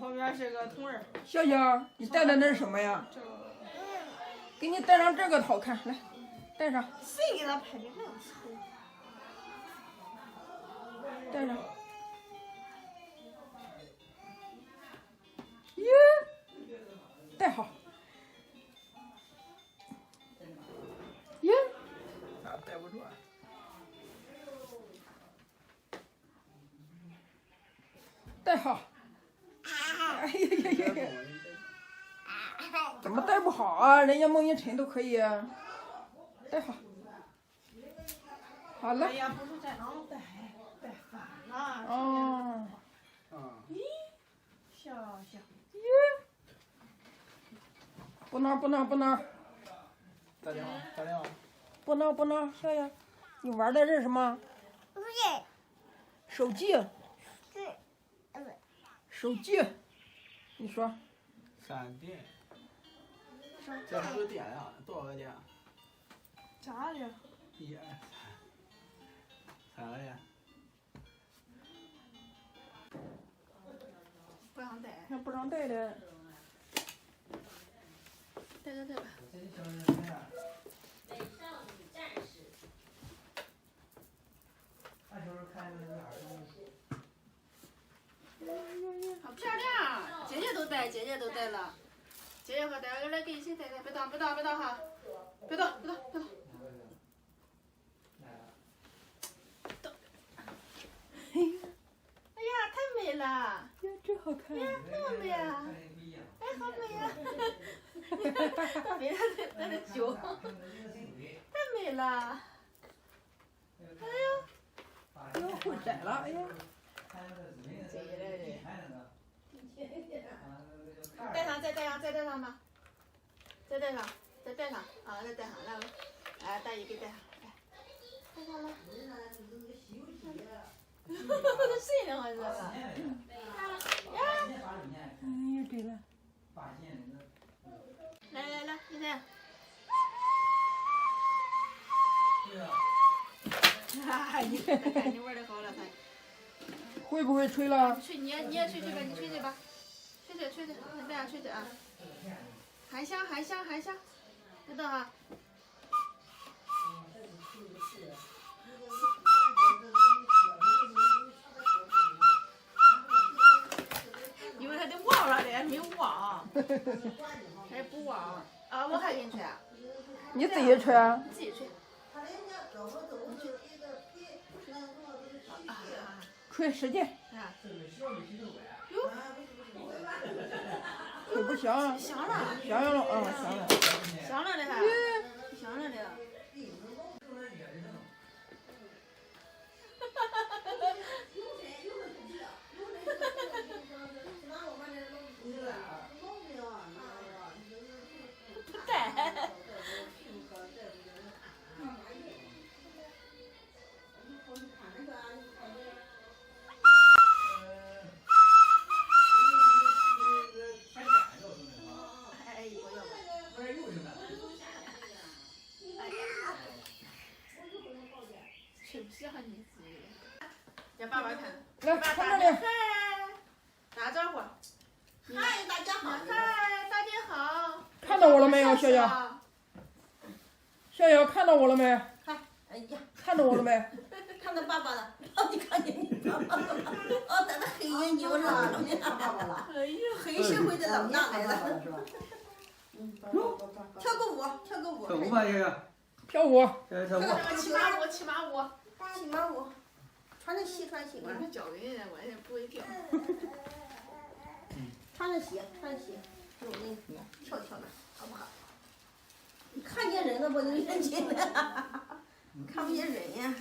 后边是个铜人。小小，你戴的那是什么呀？这个。给你戴上这个好看，来，戴上。谁给他拍的那么丑？戴上。耶，戴好。耶，咋戴不住啊？戴好。哎呀呀呀呀！怎么戴不好啊？人家孟一晨都可以。戴好。好了。哎呀，不是这样戴，戴反了。哦。咦，笑笑。耶。不闹不闹不闹。打电话打电话。不闹不闹，笑笑，你玩的是什么？不是。手机。手机。你说。闪电。这还有电呀？多少个电？咋的？1、2、3个电。不让戴。那不让戴的。戴吧。美少女战士。好漂亮！姐姐都戴，姐姐都戴了。姐姐和戴，来给一起戴戴，别动哈，别动。哎呀，太美了！呀，真好看！呀，那么美啊！哎，好美呀！美的酒，太美了！哎呦，哟，会摘了，哎呀！戴上，再戴上吧，再戴上啊，再戴上来了，哎，大姨给戴上，来，戴上了。这谁呢？我这个。哎呀，对了。来，你戴。哈，你看你玩的好了，他。会不会吹了？吹，你也吹吧，你吹吧，吹，你戴上吹啊。还香，知道哈。因为他得忘了的，没忘，还不忘啊！我还给你吹啊。你自己吹啊？自己吹。吹使劲。哟。吹不响。响了。响了啊，响了。响了的还。响了的。不戴。吃不消你自己。让爸爸看。来，看这里。嗨，打招呼。嗨，大家好。嗨，大家好。看到我了没有，笑笑？笑笑看到我了没？嗨，哎呀，看到我了没？看到爸爸了。哦，你看见你爸爸了？哦，戴那黑眼镜是吧？爸爸了。哎呀，黑社会的老大来了。跳个舞。跳舞吧，这个。跳舞。跳舞。骑马舞。穿着鞋穿鞋。我这教给人，我也不会跳。穿着鞋，就我给你跳的，好不好？你看见人了不？你认真的，看不见人呀。